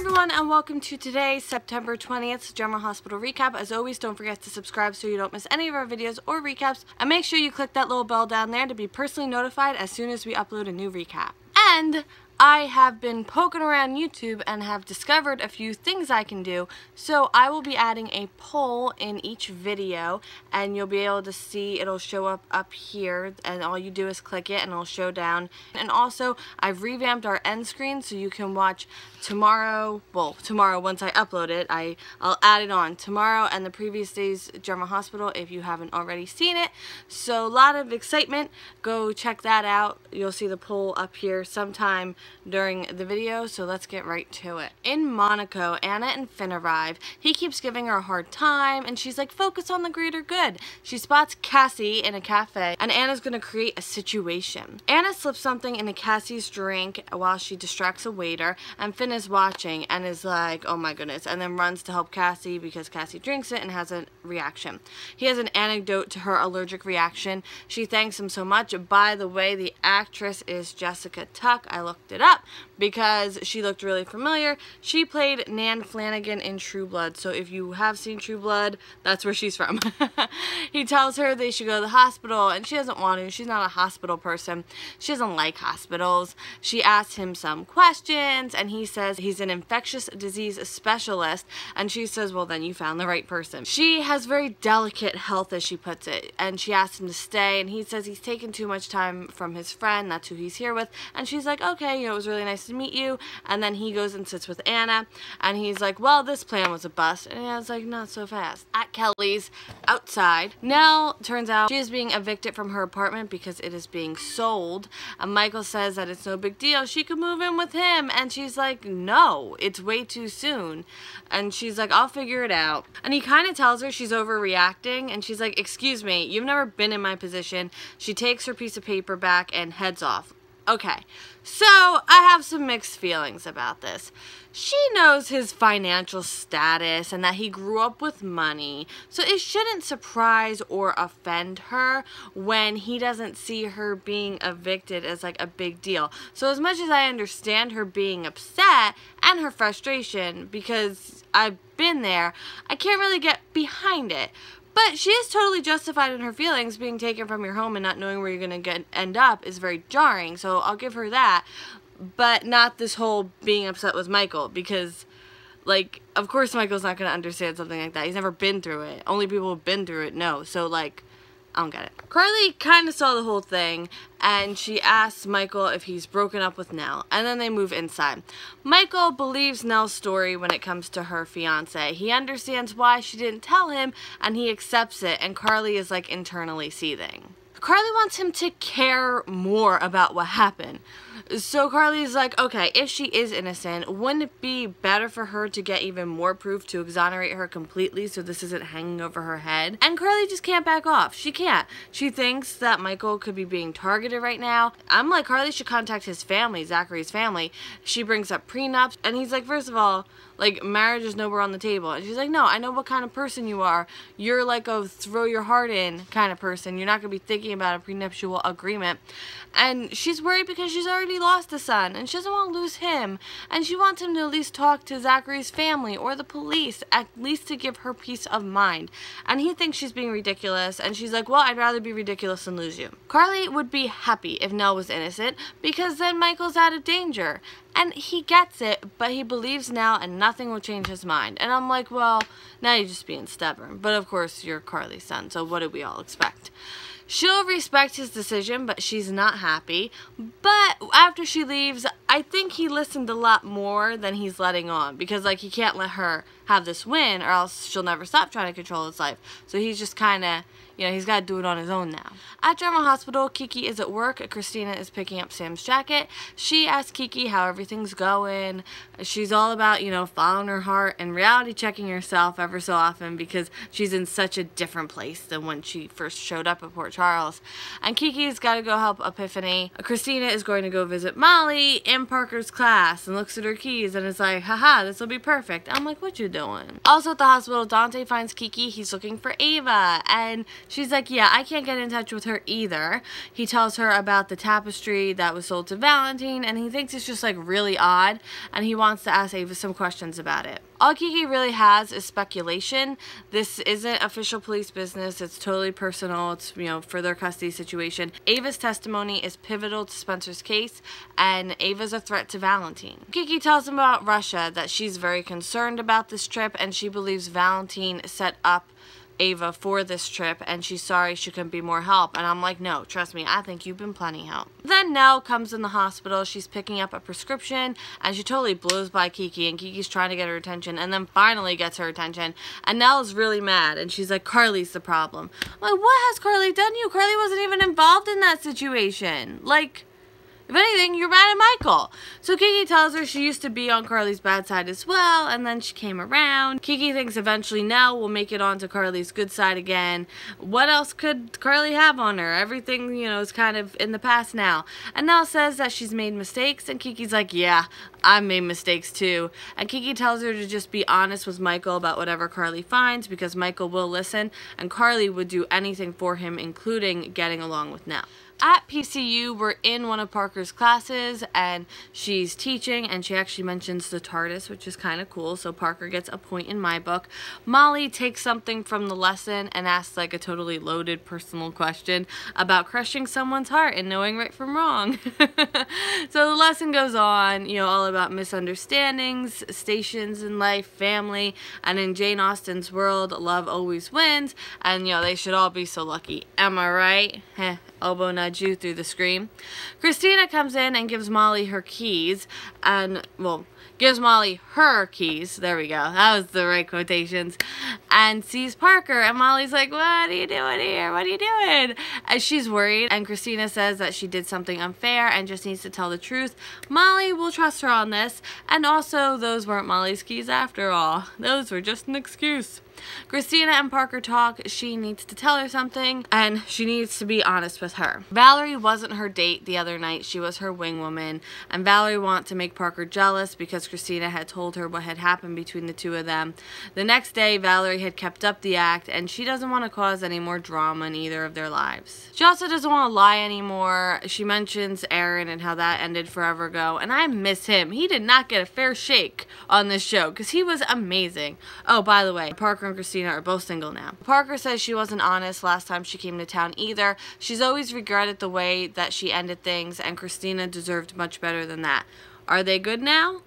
everyone, and welcome to today's September 20th General Hospital recap. As always, don't forget to subscribe so you don't miss any of our videos or recaps, and make sure you click that little bell down there to be personally notified as soon as we upload a new recap. And I have been poking around YouTube and have discovered a few things I can do, so I will be adding a poll in each video, and you'll be able to see it'll show up here, and all you do is click it and it'll show down. And also, I've revamped our end screen so you can watch tomorrow, once I upload it, I'll add it on tomorrow and the previous day's General Hospital if you haven't already seen it. So a lot of excitement, go check that out. You'll see the poll up here sometime during the video, so let's get right to it. In Monaco, Anna and Finn arrive. He keeps giving her a hard time, and she's like, focus on the greater good. She spots Cassie in a cafe, and Anna's gonna create a situation. Anna slips something into Cassie's drink while she distracts a waiter, and Finn is watching and is like, oh my goodness, and then runs to help Cassie because Cassie drinks it and has a reaction. He has an anecdote to her allergic reaction. She thanks him so much. By the way, the actress is Jessica Tuck. I looked it up because she looked really familiar. She played Nan Flanagan in True Blood, so if you have seen True Blood, that's where she's from. He tells her they should go to the hospital, and she doesn't want to. She's not a hospital person. She doesn't like hospitals. She asks him some questions, and he says he's an infectious disease specialist, and she says, well, then you found the right person. She has very delicate health, as she puts it, and she asks him to stay, and he says he's taken too much time from his friend, that's who he's here with, and she's like, okay, you know, it was really nice to meet you. And then he goes and sits with Anna, and he's like, well, this plan was a bust. And Anna's like, not so fast. At Kelly's, outside, Nelle turns out she is being evicted from her apartment because it is being sold, and Michael says that it's no big deal, she could move in with him, and she's like, no, it's way too soon. And she's like, I'll figure it out. And he kind of tells her she's overreacting, and she's like, excuse me, you've never been in my position. She takes her piece of paper back and heads off. Okay, so I have some mixed feelings about this. She knows his financial status and that he grew up with money, so it shouldn't surprise or offend her when he doesn't see her being evicted as like a big deal. So as much as I understand her being upset and her frustration, because I've been there, I can't really get behind it. But she is totally justified in her feelings. Being taken from your home and not knowing where you're going to end up is very jarring, so I'll give her that. But not this whole being upset with Michael, because, like, of course Michael's not going to understand something like that. He's never been through it. Only people who've been through it know. So, like, I don't get it. Carly kind of saw the whole thing, and she asks Michael if he's broken up with Nelle, and then they move inside. Michael believes Nelle's story when it comes to her fiance. He understands why she didn't tell him, and he accepts it, and Carly is like internally seething. Carly wants him to care more about what happened. So Carly's like, okay, if she is innocent, wouldn't it be better for her to get even more proof to exonerate her completely so this isn't hanging over her head? And Carly just can't back off. She can't. She thinks that Michael could be being targeted right now. I'm like, Carly should contact his family, Zachary's family. She brings up prenups, and he's like, first of all, like, marriage is nowhere on the table. And she's like, no, I know what kind of person you are. You're like a throw your heart in kind of person. You're not going to be thinking about a prenuptial agreement. And she's worried because she's already lost a son, and she doesn't want to lose him. And she wants him to at least talk to Zachary's family or the police, at least to give her peace of mind. And he thinks she's being ridiculous, and she's like, well, I'd rather be ridiculous than lose you. Carly would be happy if Nelle was innocent, because then Michael's out of danger. And he gets it, but he believes Nelle, and nothing will change his mind. And I'm like, well, now you're just being stubborn. But of course, you're Carly's son, so what do we all expect? She'll respect his decision, but she's not happy. But after she leaves, I think he listened a lot more than he's letting on. Because, like, he can't let her have this win, or else she'll never stop trying to control his life. So he's just kind of, you know, he's got to do it on his own now. At General Hospital, Kiki is at work. Christina is picking up Sam's jacket. She asks Kiki how everything's going. She's all about, you know, following her heart and reality checking herself ever so often because she's in such a different place than when she first showed up at Port Charles. And Kiki's got to go help Epiphany. Christina is going to go visit Molly in Parker's class and looks at her keys and is like, haha, this will be perfect. I'm like, what you doing? Also at the hospital, Dante finds Kiki. He's looking for Ava, and She's like, yeah, I can't get in touch with her either. He tells her about the tapestry that was sold to Valentine, and he thinks it's just like really odd, and he wants to ask Ava some questions about it. All Kiki really has is speculation. This isn't official police business. It's totally personal. It's, you know, for their custody situation. Ava's testimony is pivotal to Spencer's case, and Ava's a threat to Valentine. Kiki tells him about Russia, that she's very concerned about this trip, and she believes Valentine set up Ava for this trip, and she's sorry she couldn't be more help. And I'm like, no, trust me, I think you've been plenty help. Then Nelle comes in the hospital. She's picking up a prescription, and she totally blows by Kiki, and Kiki's trying to get her attention, and then finally gets her attention, and Nelle's really mad, and she's like, Carly's the problem. I'm like, what has Carly done to you? Carly wasn't even involved in that situation. Like, if anything, you're mad at Michael. So Kiki tells her she used to be on Carly's bad side as well, and then she came around. Kiki thinks eventually Nelle will make it onto Carly's good side again. What else could Carly have on her? Everything, you know, is kind of in the past now. And Nelle says that she's made mistakes, and Kiki's like, yeah, I made mistakes too. And Kiki tells her to just be honest with Michael about whatever Carly finds, because Michael will listen, and Carly would do anything for him, including getting along with Nelle. At PCU, we're in one of Parker's classes, and she's teaching, and she actually mentions the TARDIS, which is kind of cool, so Parker gets a point in my book. Molly takes something from the lesson and asks like a totally loaded personal question about crushing someone's heart and knowing right from wrong. So the lesson goes on, you know, all about misunderstandings, stations in life, family, and in Jane Austen's world, love always wins, and, you know, they should all be so lucky. Am I right? Heh. Elbow nudge you through the screen. Christina comes in and gives Molly her keys, and, well, gives Molly her keys, there we go, that was the right quotations, and sees Parker, and Molly's like, what are you doing here? What are you doing? And she's worried, and Christina says that she did something unfair and just needs to tell the truth. Molly will trust her on this, and also those weren't Molly's keys after all. Those were just an excuse. Christina and Parker talk. She needs to tell her something, and she needs to be honest with her. Valerie wasn't her date the other night. She was her wing woman, and Valerie wants to make Parker jealous because Christina had told her what had happened between the two of them. The next day, Valerie had kept up the act, and she doesn't want to cause any more drama in either of their lives. She also doesn't want to lie anymore. She mentions Aaron and how that ended forever ago, and I miss him. He did not get a fair shake on this show because he was amazing. Oh, by the way, Parker and Christina are both single now. Parker says she wasn't honest last time she came to town either. She's always regretted the way that she ended things, and Christina deserved much better than that. Are they good now?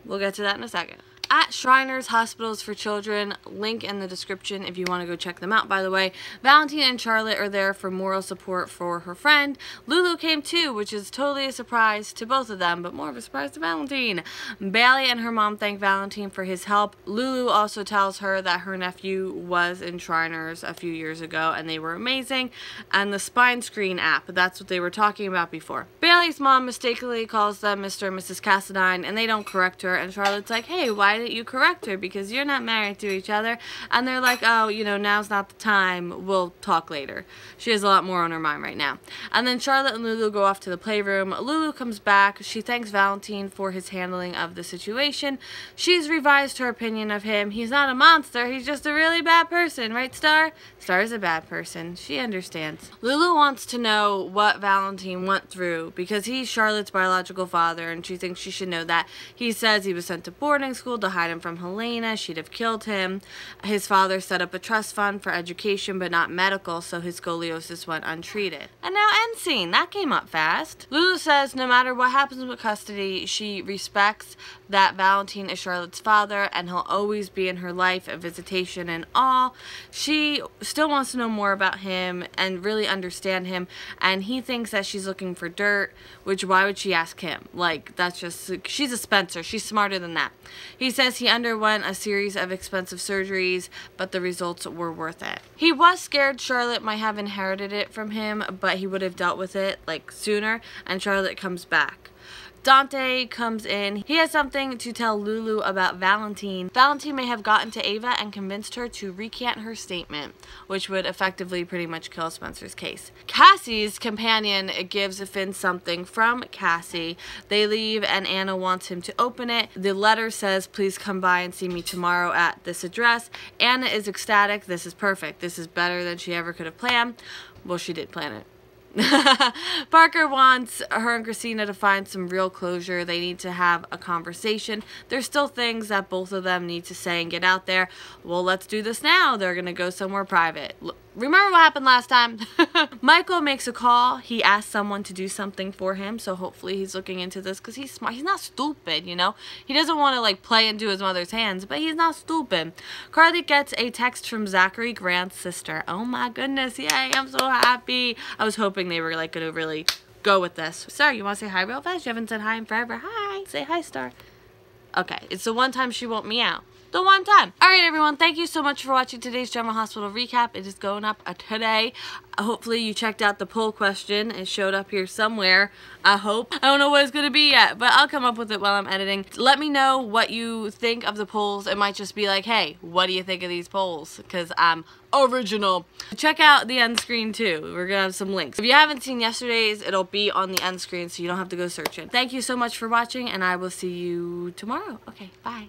We'll get to that in a second. At Shriners Hospitals for Children, link in the description if you want to go check them out, by the way. Valentine and Charlotte are there for moral support for her friend. Lulu came too, which is totally a surprise to both of them, but more of a surprise to Valentine. Bailey and her mom thank Valentine for his help. Lulu also tells her that her nephew was in Shriners a few years ago, and they were amazing. And the spine screen app, that's what they were talking about before. Bailey's mom mistakenly calls them Mr. and Mrs. Cassadine, and they don't correct her, and Charlotte's like, hey, why didn't you correct her, because you're not married to each other? And they're like, oh, you know, now's not the time, we'll talk later. She has a lot more on her mind right now. And then Charlotte and Lulu go off to the playroom. Lulu comes back. She thanks Valentine for his handling of the situation. She's revised her opinion of him. He's not a monster, he's just a really bad person, right, Star? Star's a bad person. She understands. Lulu wants to know what Valentine went through because he's Charlotte's biological father, and she thinks she should know that. He says he was sent to boarding school to hide him from Helena. She'd have killed him. His father set up a trust fund for education but not medical, so his scoliosis went untreated. And now end scene. That came up fast. Lulu says no matter what happens with custody, she respects that Valentine is Charlotte's father and he'll always be in her life, a visitation and all. She still wants to know more about him and really understand him, and he thinks that she's looking for dirt, which why would she ask him? Like, that's just, she's a Spencer. She's smarter than that. He says he underwent a series of expensive surgeries, but the results were worth it. He was scared Charlotte might have inherited it from him, but he would have dealt with it like sooner, and Charlotte comes back. Dante comes in. He has something to tell Lulu about Valentine. Valentine may have gotten to Ava and convinced her to recant her statement, which would effectively pretty much kill Spencer's case. Cassie's companion gives Finn something from Cassie. They leave and Anna wants him to open it. The letter says, please come by and see me tomorrow at this address. Anna is ecstatic. This is perfect. This is better than she ever could have planned. Well, she did plan it. Parker wants her and Christina to find some real closure. They need to have a conversation. There's still things that both of them need to say and get out there. Well, let's do this now. They're gonna go somewhere private. Remember what happened last time? Michael makes a call. He asks someone to do something for him, so hopefully he's looking into this because he's smart. He's not stupid, you know? He doesn't want to like play into his mother's hands, but he's not stupid. Carly gets a text from Zachary Grant's sister. Oh my goodness, yay, I'm so happy. I was hoping they were like gonna really go with this. Star, you want to say hi real fast? You haven't said hi in forever. Hi. Say hi, Star. Okay, it's the one time she won't meow. The one time. Alright everyone, thank you so much for watching today's General Hospital recap. It is going up today. Hopefully you checked out the poll question. It showed up here somewhere. I hope. I don't know what it's going to be yet, but I'll come up with it while I'm editing. Let me know what you think of the polls. It might just be like, hey, what do you think of these polls? Because I'm original. Check out the end screen too. We're going to have some links. If you haven't seen yesterday's, it'll be on the end screen so you don't have to go searching. Thank you so much for watching and I will see you tomorrow. Okay, bye.